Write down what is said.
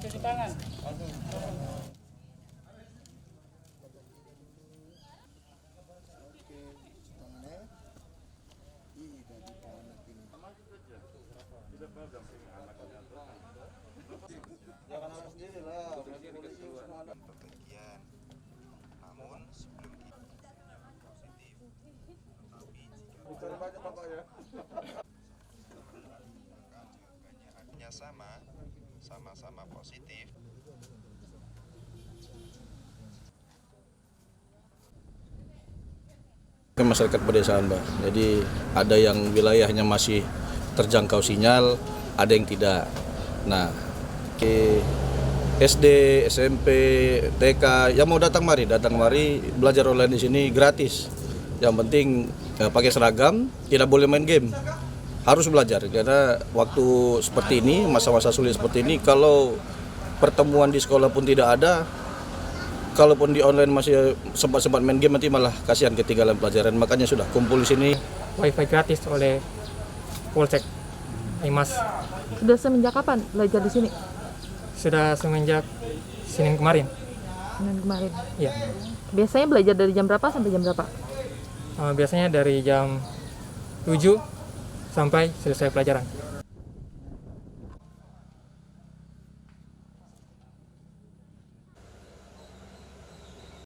cuci tangan. Bepergian. Namun sebelum kita positif, artinya sama-sama positif. Masyarakat pedesaan, Mbak. Jadi ada yang wilayahnya masih terjangkau sinyal, ada yang tidak. Nah, SD, SMP, TK, yang mau datang mari belajar online di sini gratis. Yang penting pakai seragam, tidak boleh main game. Harus belajar karena waktu seperti ini, masa-masa sulit seperti ini, kalau pertemuan di sekolah pun tidak ada, kalaupun di online masih sempat main game, nanti malah kasihan ketinggalan pelajaran. Makanya sudah kumpul di sini. Wifi gratis oleh Polsek Imas. Sudah semenjak kapan belajar di sini? Sudah semenjak Senin kemarin. Senin kemarin. Iya. Biasanya belajar dari jam berapa sampai jam berapa? Biasanya dari jam 7 sampai selesai pelajaran.